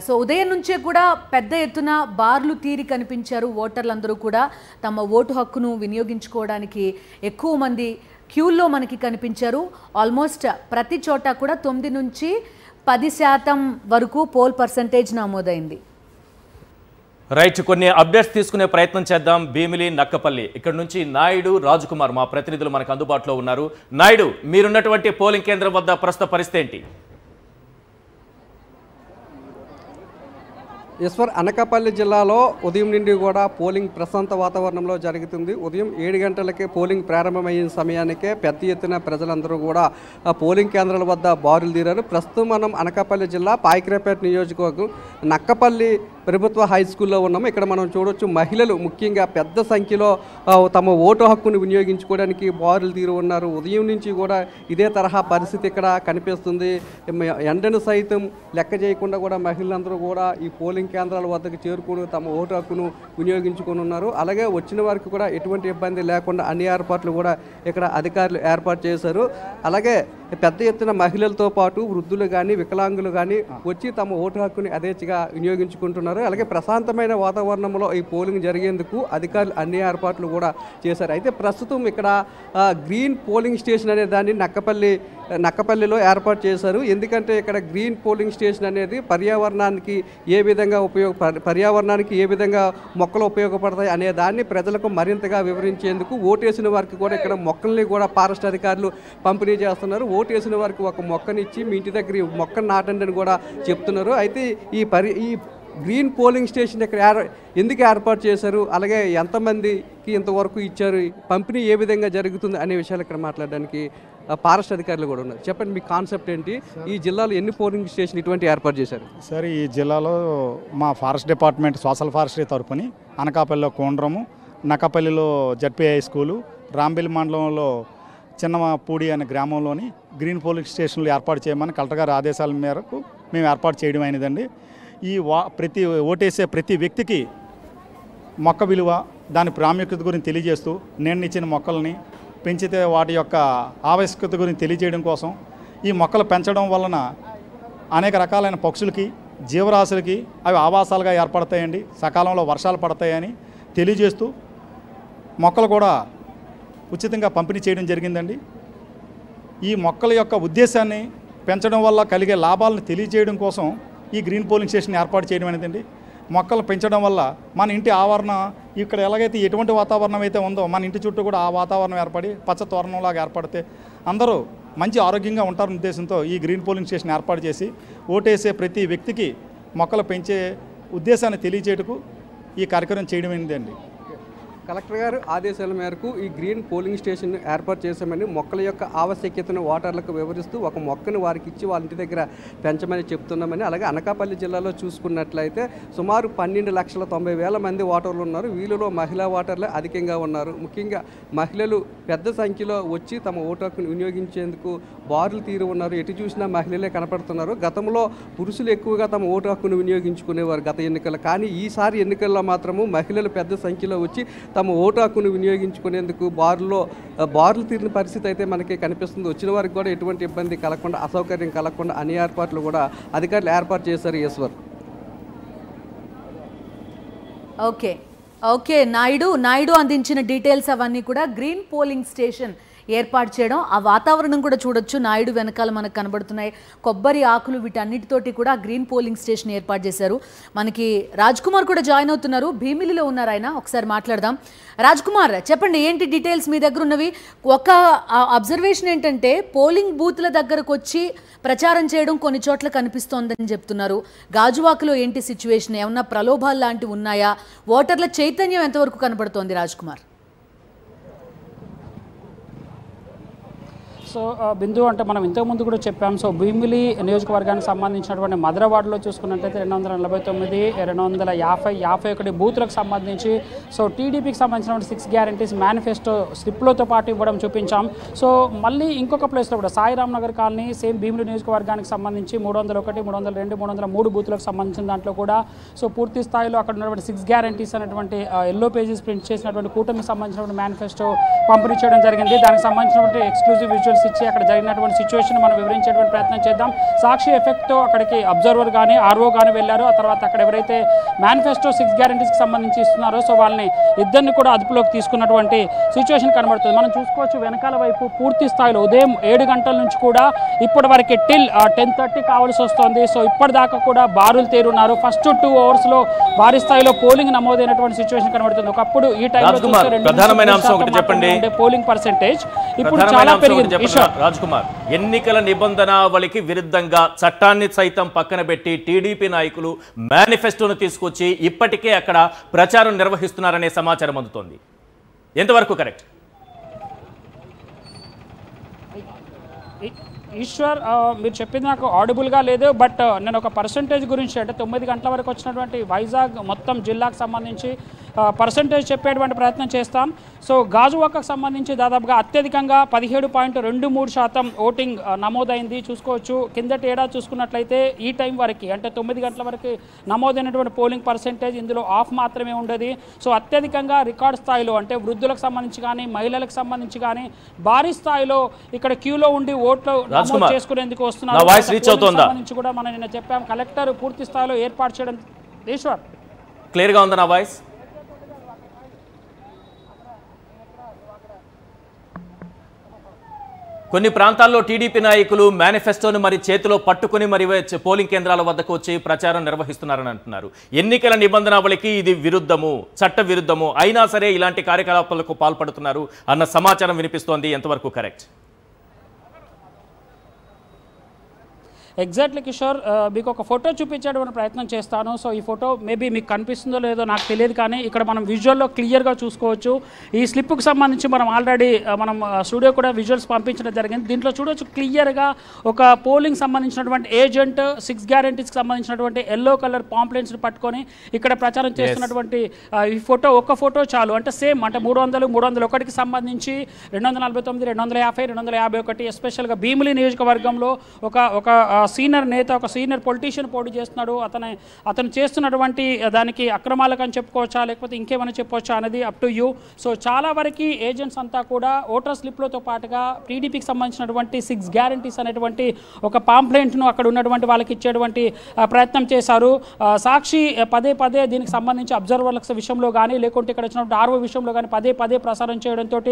So ఉదయం నుంచే కూడా పెద్ద ఎత్తున బార్లు తీరి కనిపించారు ఓటర్లందరూ కూడా తమ ఓటు హక్కును వినియోగించుకోవడానికి ఎక్కువ మంది క్యూల్లో మనకి కనిపించారు. ఆల్మోస్ట్ ప్రతి చోట కూడా 9 నుంచి 10% వరకు పోల్ పర్సంటేజ్ నమోదైంది. రైట్, కొన్ని అప్డేట్స్ తీసుకునే ప్రయత్నం చేద్దాం. భీమిలి, నక్కపల్లి ఇక్కడ నుంచి నాయుడు, రాజ్కుమార్ మా ప్రతినిధులు మనకు అందుబాటులో ఉన్నారు. నాయుడు, మీరున్నటువంటి పోలింగ్ కేంద్రం వద్ద ప్రస్తుత పరిస్థితి ఏంటి? ఈశ్వర్, అనకాపల్లి జిల్లాలో ఉదయం నుండి కూడా పోలింగ్ ప్రశాంత వాతావరణంలో జరుగుతుంది. ఉదయం 7 గంటలకే పోలింగ్ ప్రారంభమైన సమయానికే పెద్ద ఎత్తున ప్రజలందరూ కూడా పోలింగ్ కేంద్రాల వద్ద బారులు తీరారు. ప్రస్తుతం మనం అనకాపల్లి జిల్లా పాయకరాపేట నియోజకవర్గం నక్కపల్లి ప్రభుత్వ హై స్కూల్లో ఉన్నాము. ఇక్కడ మనం చూడొచ్చు, మహిళలు ముఖ్యంగా పెద్ద సంఖ్యలో తమ ఓటు హక్కును వినియోగించుకోవడానికి బారులు తీరు ఉన్నారు. ఉదయం నుంచి కూడా ఇదే తరహా పరిస్థితి ఇక్కడ కనిపిస్తుంది. ఎండను సైతం లెక్క చేయకుండా కూడా మహిళలందరూ కూడా ఈ పోలింగ్ కేంద్రాల వద్దకు చేరుకుని తమ ఓటు హక్కును వినియోగించుకొని ఉన్నారు. అలాగే వచ్చిన వారికి కూడా ఎటువంటి ఇబ్బంది లేకుండా అన్ని ఏర్పాట్లు కూడా ఇక్కడ అధికారులు ఏర్పాటు చేశారు. అలాగే పెద్ద ఎత్తున మహిళలతో పాటు వృద్ధులు కానీ వికలాంగులు కానీ వచ్చి తమ ఓటు హక్కుని యథేచ్ఛగా వినియోగించుకుంటున్నారు. అలాగే ప్రశాంతమైన వాతావరణంలో ఈ పోలింగ్ జరిగేందుకు అధికారులు అన్ని ఏర్పాట్లు కూడా చేశారు. అయితే ప్రస్తుతం ఇక్కడ గ్రీన్ పోలింగ్ స్టేషన్ అనే దాన్ని నక్కపల్లిలో ఏర్పాటు చేశారు. ఎందుకంటే ఇక్కడ గ్రీన్ పోలింగ్ స్టేషన్ అనేది పర్యావరణానికి ఏ విధంగా మొక్కలు ఉపయోగపడతాయి అనే దాన్ని ప్రజలకు మరింతగా వివరించేందుకు ఓటేసిన వారికి కూడా ఇక్కడ మొక్కల్ని కూడా ఫారెస్ట్ అధికారులు పంపిణీ చేస్తున్నారు. ఓటేసిన వారికి ఒక మొక్కనిచ్చి మీ ఇంటి దగ్గర మొక్కను నాటండి అని కూడా చెప్తున్నారు. అయితే ఈ గ్రీన్ పోలింగ్ స్టేషన్ ఇక్కడ ఎందుకు ఏర్పాటు చేశారు, అలాగే ఎంతమందికి ఇంతవరకు ఇచ్చారు, పంపిణీ ఏ విధంగా జరుగుతుంది అనే విషయాలు ఇక్కడ మాట్లాడడానికి ఫారెస్ట్ అధికారులు కూడా ఉన్నారు. చెప్పండి, మీ కాన్సెప్ట్ ఏంటి? ఈ జిల్లాలో ఎన్ని పోలింగ్ స్టేషన్ ఇటువంటి ఏర్పాటు చేశారు? సార్, ఈ జిల్లాలో మా ఫారెస్ట్ డిపార్ట్మెంట్ సోషల్ ఫారెస్ట్రీ తరపుని అనకాపల్లిలో కోండ్రము, నక్కపల్లిలో జడ్పీఐ స్కూలు, రాంబిల్ మండలంలో చిన్నపూడి అనే గ్రామంలోని గ్రీన్ పోలింగ్ స్టేషన్లు ఏర్పాటు చేయమని కలెక్టర్ గారి ఆదేశాల మేరకు మేము ఏర్పాటు చేయడం అయినదండి. ఈ ఓటేసే ప్రతి వ్యక్తికి మొక్క విలువ, దాని ప్రాముఖ్యత గురించి తెలియజేస్తూ నేనిచ్చిన మొక్కల్ని పెంచితే వాటి యొక్క ఆవశ్యకత గురించి తెలియజేయడం కోసం ఈ మొక్కలు పెంచడం వలన అనేక రకాలైన పక్షులకి, జీవరాశులకి అవి ఆవాసాలుగా ఏర్పడతాయండి, సకాలంలో వర్షాలు పడతాయని తెలియజేస్తూ మొక్కలు కూడా ఉచితంగా పంపిణీ చేయడం జరిగిందండి. ఈ మొక్కల యొక్క ఉద్దేశాన్ని పెంచడం వల్ల కలిగే లాభాలను తెలియజేయడం కోసం ఈ గ్రీన్ పోలింగ్ స్టేషన్ ఏర్పాటు చేయడం అనేదండి. మొక్కలు పెంచడం వల్ల మన ఇంటి ఆవరణ ఇక్కడ ఎలాగైతే ఎటువంటి వాతావరణం అయితే ఉందో మన ఇంటి చుట్టూ కూడా ఆ వాతావరణం ఏర్పడి పచ్చ తోరణంలాగా ఏర్పడితే అందరూ మంచి ఆరోగ్యంగా ఉంటారనే ఉద్దేశంతో ఈ గ్రీన్ పోలింగ్ స్టేషన్ ఏర్పాటు చేసి ఓటేసే ప్రతి వ్యక్తికి మొక్కలు పెంచే ఉద్దేశాన్ని తెలియజేయటకు ఈ కార్యక్రమం చేయడం ఏంటండి. కలెక్టర్ గారు ఆదేశాల మేరకు ఈ గ్రీన్ పోలింగ్ స్టేషన్ ఏర్పాటు చేశామని, మొక్కల యొక్క ఆవశ్యకతను ఓటర్లకు వివరిస్తూ ఒక మొక్కను వారికి ఇచ్చి వాళ్ళ ఇంటి దగ్గర పెంచమని చెప్తున్నామని. అలాగే అనకాపల్లి జిల్లాలో చూసుకున్నట్లయితే సుమారు 12,90,000 మంది ఓటర్లు ఉన్నారు. వీళ్ళలో మహిళా ఓటర్లే అధికంగా ఉన్నారు. ముఖ్యంగా మహిళలు పెద్ద సంఖ్యలో వచ్చి తమ ఓటు హక్కును వినియోగించేందుకు బారులు తీరు ఉన్నారు. ఎటు చూసినా మహిళలే కనపడుతున్నారు. గతంలో పురుషులు ఎక్కువగా తమ ఓటు హక్కును వినియోగించుకునేవారు గత ఎన్నికల్లో. కానీ ఈసారి ఎన్నికల్లో మాత్రము మహిళలు పెద్ద సంఖ్యలో వచ్చి తమ ఓటు హక్కును వినియోగించుకునేందుకు బారులు తీరిన పరిస్థితి అయితే మనకి కనిపిస్తుంది. వచ్చిన వారికి కూడా ఎటువంటి ఇబ్బంది కలగకుండా, అసౌకర్యం కలగకుండా అన్ని ఏర్పాట్లు కూడా అధికారులు ఏర్పాటు చేశారు. ఈశ్వర్. ఓకే నాయుడు అందించిన డీటెయిల్స్ అవన్నీ కూడా గ్రీన్ పోలింగ్ స్టేషన్ ఏర్పాటు చేయడం, ఆ వాతావరణం కూడా చూడొచ్చు. నాయుడు వెనకాల మనకు కనబడుతున్నాయి కొబ్బరి ఆకులు, వీటన్నిటితోటి కూడా గ్రీన్ పోలింగ్ స్టేషన్ ఏర్పాటు చేశారు. మనకి రాజ్కుమార్ కూడా జాయిన్ అవుతున్నారు, భీమిలిలో ఉన్నారు ఆయన. ఒకసారి మాట్లాడదాం. రాజ్కుమార్, చెప్పండి, ఏంటి డీటెయిల్స్ మీ దగ్గర ఉన్నవి? ఒక అబ్జర్వేషన్ ఏంటంటే పోలింగ్ బూత్ల దగ్గరకు వచ్చి ప్రచారం చేయడం కొన్ని చోట్ల కనిపిస్తోందని చెప్తున్నారు. గాజువాకలో ఏంటి సిచ్యువేషన్? ఏమన్నా ప్రలోభాలు లాంటివి ఉన్నాయా? ఓటర్ల చైతన్యం ఎంతవరకు కనబడుతోంది రాజ్కుమార్? సో బిందు, అంటే మనం ఇంతకుముందు కూడా చెప్పాం. సో భీమిలి నియోజకవర్గానికి సంబంధించినటువంటి మధురవాడలో చూసుకున్నట్లయితే 249, 250, 51 బూతులకు సంబంధించి సో టీడీపీకి సంబంధించినటువంటి 6 గ్యారంటీస్ మేనిఫెస్టో స్లిప్లతో పాటు ఇవ్వడం చూపించాం. సో మళ్ళీ ఇంకొక ప్లేస్లో కూడా సాయిరామ్ నగర్ కాలనీ సేమ్ భీమిలి నియోజకవర్గానికి సంబంధించి 301, 302, 303 బూతులకు సంబంధించిన దాంట్లో కూడా సో పూర్తి స్థాయిలో అక్కడ ఉన్నటువంటి 6 గ్యారంటీస్ అనేటువంటి ఎల్లో పేజెస్ ప్రింట్ చేసినటువంటి కూటమికి సంబంధించినటువంటి మేనిఫెస్టో పంపిణీ చేయడం జరిగింది. దానికి సంబంధించినటువంటి ఎక్స్క్లూజివ్ విజువల్స్ ఇచ్చి అక్కడ జరిగినటువంటి సిచ్యువేషన్ మనం వివరించేటువంటి ప్రయత్నం చేద్దాం. సాక్షి ఎఫెక్ట్తో అక్కడికి అబ్జర్వర్ కానీ ఆర్ఓ కానీ వెళ్ళారు. ఆ తర్వాత అక్కడ ఎవరైతే మేనిఫెస్టో 6 గ్యారెంటీస్కి సంబంధించి ఇస్తున్నారో సో వాళ్ళని ఇద్దరిని కూడా అదుపులోకి తీసుకున్నటువంటి సిచ్యువేషన్ కనబడుతుంది. మనం చూసుకోవచ్చు వెనకాల వైపు పూర్తి స్థాయిలో ఉదయం 7 గంటల నుంచి కూడా ఇప్పటి వరకు టిల్ 10:30 కావాల్సి వస్తుంది. సో ఇప్పటిదాకా కూడా బారులు తేరున్నారు. ఫస్ట్ 2 అవర్స్లో భారీ స్థాయిలో పోలింగ్ నమోదైనటువంటి సిచ్యువేషన్ కనబడుతుంది. ఒకప్పుడు ఈ టైంలో పోలింగ్ పర్సెంటేజ్ ఇప్పుడు చాలా పెరిగింది. రాజ్ కుమార్, ఎన్నికల నిబంధనావళికి విరుద్ధంగా చట్టాన్ని సైతం పక్కన పెట్టి టీడీపీ నాయకులు మేనిఫెస్టోను తీసుకొచ్చి ఇప్పటికే అక్కడ ప్రచారం నిర్వహిస్తున్నారనే సమాచారం అందుతోంది. ఎంతవరకు కరెక్ట్? ఈశ్వర్, మీరు చెప్పింది నాకు ఆడిబుల్గా లేదు. బట్ నేను ఒక పర్సంటేజ్ గురించి అంటే 9 గంటల వరకు వచ్చినటువంటి వైజాగ్ మొత్తం జిల్లాకు సంబంధించి పర్సంటేజ్ చెప్పేటువంటి ప్రయత్నం చేస్తాం. సో గాజువాకకు సంబంధించి దాదాపుగా అత్యధికంగా 17.23% ఓటింగ్ నమోదైంది. చూసుకోవచ్చు కిందటి ఏడాది చూసుకున్నట్లయితే ఈ టైం వరకు అంటే 9 గంటల వరకు నమోదైనటువంటి పోలింగ్ పర్సంటేజ్ ఇందులో ఆఫ్ మాత్రమే ఉండేది. సో అత్యధికంగా రికార్డ్ స్థాయిలో అంటే వృద్ధులకు సంబంధించి కానీ మహిళలకు సంబంధించి కానీ భారీ స్థాయిలో ఇక్కడ క్యూలో ఉండి ఓట్లు నమోదు చేసుకునేందుకు వస్తున్నారు. సంబంధించి కూడా మనం నిన్న చెప్పాం కలెక్టర్ పూర్తి స్థాయిలో ఏర్పాటు చేయడం. ఈశ్వర్, క్లియర్గా ఉందా నా వాయిస్? కొన్ని ప్రాంతాల్లో టీడీపీ నాయకులు మేనిఫెస్టోను మరి చేతిలో పట్టుకుని మరి పోలింగ్ కేంద్రాల వద్దకు వచ్చి ప్రచారం నిర్వహిస్తున్నారని అంటున్నారు. ఎన్నికల నిబంధనావళికి ఇది విరుద్ధము, చట్ట విరుద్ధము, అయినా సరే ఇలాంటి కార్యకలాపాలకు పాల్పడుతున్నారు అన్న సమాచారం వినిపిస్తోంది. ఎంతవరకు కరెక్ట్? ఎగ్జాక్ట్లీ కిషోర్, మీకు ఒక ఫోటో చూపించేటువంటి ప్రయత్నం చేస్తాను. సో ఈ ఫోటో మేబీ మీకు కనిపిస్తుందో లేదో నాకు తెలియదు, కానీ ఇక్కడ మనం విజువల్లో క్లియర్గా చూసుకోవచ్చు. ఈ స్లిప్కి సంబంధించి మనం ఆల్రెడీ స్టూడియో కూడా విజువల్స్ పంపించడం జరిగింది. దీంట్లో చూడవచ్చు క్లియర్గా ఒక పోలింగ్ సంబంధించినటువంటి ఏజెంట్ 6 గ్యారెంటీస్కి సంబంధించినటువంటి ఎల్లో కలర్ పాంప్లెట్స్ని పట్టుకొని ఇక్కడ ప్రచారం చేస్తున్నటువంటి ఈ ఫోటో, ఒక్క ఫోటో చాలు. అంటే సేమ్ అంటే 300, 301కి సంబంధించి 249, 250, 251 ఎస్పెషల్గా భీమిలి నియోజకవర్గంలో ఒక సీనియర్ నేత, ఒక సీనియర్ పొలిటీషియన్ పోటీ చేస్తున్నాడు. అతను చేస్తున్నటువంటి దానికి అక్రమాలకు అని చెప్పుకోవచ్చా లేకపోతే ఇంకేమైనా చెప్పవచ్చా అనేది అప్ టు యూ. సో చాలా వరకు ఏజెంట్స్ అంతా కూడా ఓటర్ స్లిప్లతో పాటుగా టీడీపీకి సంబంధించినటువంటి 6 గ్యారెంటీస్ అనేటువంటి ఒక పాంప్లెంట్ను అక్కడ ఉన్నటువంటి వాళ్ళకి ఇచ్చేటువంటి ప్రయత్నం చేశారు. సాక్షి పదే దీనికి సంబంధించి అబ్జర్వర్ల విషయంలో కానీ లేకుంటే ఇక్కడ వచ్చినటువంటి ఆర్ఓ విషయంలో కానీ పదే ప్రసారం చేయడంతో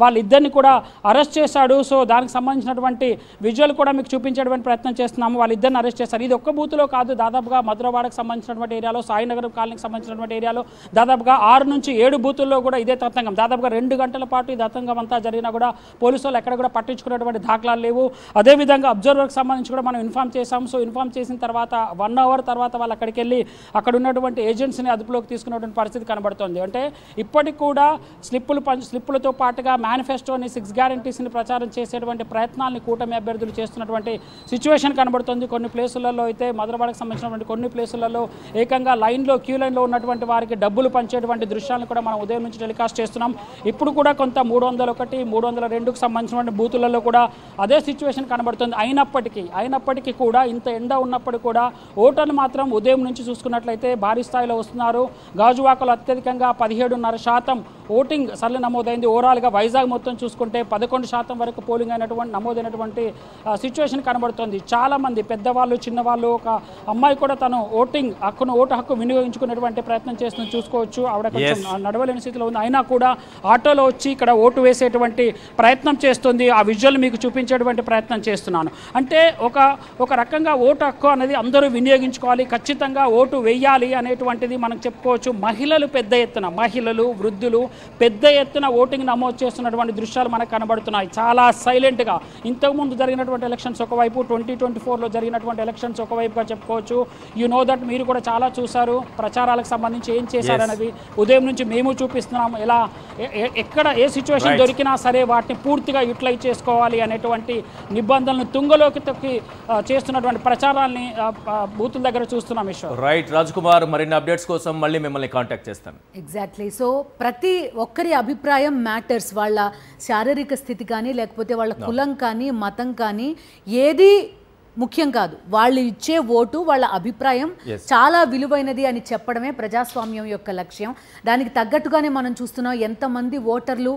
వాళ్ళిద్దరిని కూడా అరెస్ట్ చేశాడు. సో దానికి సంబంధించినటువంటి విజువల్ కూడా మీకు చూపించేటువంటి ప్రయత్నం చేస్తున్నాము. వాళ్ళిద్దరిని అరెస్ట్ చేశారు. ఇది ఒక్క బూత్లో కాదు, దాదాపుగా మధురవాడకు సంబంధించినటువంటి ఏరియాలో, సాయినగరం కాలనీకి సంబంధించినటువంటి ఏరియాలో దాదాపుగా 6 నుంచి 7 బూతుల్లో కూడా ఇదే తతంగం. దాదాపుగా 2 గంటల పాటు ఈ తతంగం అంతా జరిగినా కూడా పోలీసు వాళ్ళు ఎక్కడ కూడా పట్టించుకున్నటువంటి దాఖలాలు లేవు. అదేవిధంగా అబ్జర్వర్కి సంబంధించి కూడా మనం ఇన్ఫామ్ చేశాం. సో ఇన్ఫామ్ చేసిన తర్వాత 1 అవర్ తర్వాత వాళ్ళు అక్కడికి వెళ్ళి అక్కడ ఉన్నటువంటి ఏజెంట్స్ని అదుపులోకి తీసుకున్నటువంటి పరిస్థితి కనబడుతుంది. అంటే ఇప్పటికి కూడా స్లిప్పులతో పాటుగా మేనిఫెస్టోని 6 గ్యారెంటీస్ని ప్రచారం చేసేటువంటి ప్రయత్నాన్ని కూటమి అభ్యర్థులు చేస్తున్నటువంటి సిచ్యువేషన్ కనబడుతుంది. కొన్ని ప్లేసులలో అయితే మధురవాడకు సంబంధించినటువంటి కొన్ని ప్లేసులలో ఏకంగా క్యూ లైన్లో ఉన్నటువంటి వారికి డబ్బులు పంచేటువంటి దృశ్యాలను కూడా మనం ఉదయం నుంచి టెలికాస్ట్ చేస్తున్నాం. ఇప్పుడు కూడా కొంత 301, 302కు సంబంధించినటువంటి బూతులలో కూడా అదే సిచ్యువేషన్ కనబడుతుంది. అయినప్పటికీ కూడా ఇంత ఎండ ఉన్నప్పటికీ కూడా ఓటర్లు మాత్రం ఉదయం నుంచి చూసుకున్నట్లయితే భారీ స్థాయిలో వస్తున్నారు. గాజువాకలో అత్యధికంగా 17.5% ఓటింగ్ సర్లు నమోదైంది. ఓవరాల్గా వైజాగ్ మొత్తం చూసుకుంటే 11% వరకు పోలింగ్ నమోదైనటువంటి సిచ్యువేషన్ కనబడుతుంది. చాలామంది పెద్దవాళ్ళు, చిన్నవాళ్ళు, ఒక అమ్మాయి కూడా తను ఓటు హక్కు వినియోగించుకునేటువంటి ప్రయత్నం చేస్తుంది. చూసుకోవచ్చు ఆవిడ కొంచెం నడవలేని స్థితిలో ఉంది. అయినా కూడా ఆటోలో వచ్చి ఇక్కడ ఓటు వేసేటువంటి ప్రయత్నం చేస్తుంది. ఆ విజువల్ మీకు చూపించేటువంటి ప్రయత్నం చేస్తున్నాను. అంటే ఒక రకంగా ఓటు హక్కు అనేది అందరూ వినియోగించుకోవాలి, ఖచ్చితంగా ఓటు వేయాలి అనేటువంటిది మనం చెప్పుకోవచ్చు. మహిళలు, వృద్ధులు పెద్ద ఎత్తున ఓటింగ్ నమోదు చేస్తున్నటువంటి దృశ్యాలు మనకు కనబడుతున్నాయి. చాలా సైలెంట్గా ఇంతకుముందు జరిగినటువంటి ఎలక్షన్స్ ఒకవైపు, 2024లో జరిగినటువంటి ఎలక్షన్స్ ఒకవైపుగా చెప్పుకోవచ్చు. దట్ మీరు కూడా చాలా చూశారు ప్రచారాలకు సంబంధించి ఏం చేశారనేది. ఉదయం నుంచి మేము చూపిస్తున్నాం ఎలా ఎక్కడ ఏ సిచ్యువేషన్ దొరికినా సరే వాటిని పూర్తిగా యూటిలైజ్ చేసుకోవాలి అనేటువంటి నిబంధనలను తుంగలోకి తొక్కి చేస్తున్నటువంటి ప్రచారాన్ని బూతుల దగ్గర చూస్తున్నాం. రైట్ రాజ్ కుమార్, మరిన్ని అప్డేట్స్ కోసం మళ్ళీ మిమ్మల్ని కాంటాక్ట్ చేస్తాను. ఎగ్జాక్ట్లీ. సో ప్రతి ఒక్కరి అభిప్రాయం మ్యాటర్స్. వాళ్ళ శారీరక స్థితి కానీ లేకపోతే వాళ్ళ కులం కానీ మతం కానీ ఏది ముఖ్యం కాదు, వాళ్ళు ఇచ్చే ఓటు వాళ్ళ అభిప్రాయం చాలా విలువైనది అని చెప్పడమే ప్రజాస్వామ్యం యొక్క లక్ష్యం. దానికి తగ్గట్టుగానే మనం చూస్తున్నాం ఎంతమంది ఓటర్లు,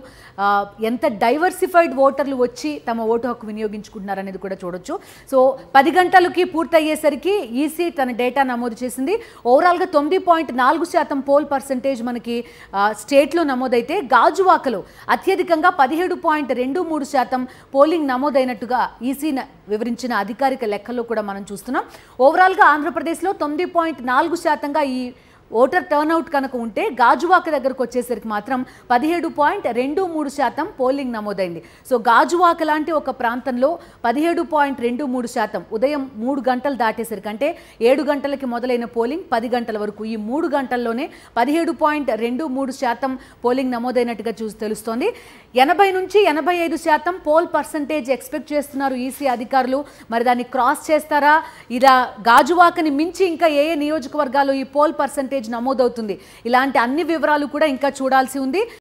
ఎంత డైవర్సిఫైడ్ ఓటర్లు వచ్చి తమ ఓటు హక్కు వినియోగించుకుంటున్నారు అనేది కూడా చూడొచ్చు. సో 10 గంటలకి పూర్తయ్యేసరికి ఈసీ తన డేటా నమోదు చేసింది. ఓవరాల్గా 9.4% పోల్ పర్సంటేజ్ మనకి స్టేట్లో నమోదైతే గాజువాకలో అత్యధికంగా 17.23% పోలింగ్ నమోదైనట్టుగా ఈసీ వివరించిన అధికారిక లెక్కల్లో కూడా మనం చూస్తున్నాం. ఓవరాల్గా ఆంధ్రప్రదేశ్లో 9.4%గా ఈ ఓటర్ టర్న్అవుట్ కనుక ఉంటే గాజువాక దగ్గరకు వచ్చేసరికి మాత్రం 17.23% పోలింగ్ నమోదైంది. సో గాజువాక లాంటి ఒక ప్రాంతంలో 17.23% ఉదయం 3 గంటలు దాటేసరికి, అంటే 7 గంటలకి మొదలైన పోలింగ్ 10 గంటల వరకు, ఈ 3 గంటల్లోనే 17.23% పోలింగ్ నమోదైనట్టుగా తెలుస్తోంది. 80 నుంచి 85% పోల్ పర్సంటేజ్ ఎక్స్పెక్ట్ చేస్తున్నారు ఈసీ అధికారులు. మరి దాన్ని క్రాస్ చేస్తారా, ఇలా గాజువాకని మించి ఇంకా ఏ నియోజకవర్గాల్లో ఈ పోల్ పర్సంటేజ్ నమోదవుతుంది, ఇలాంటి అన్ని వివరాలు కూడా ఇంకా చూడాల్సి ఉంది.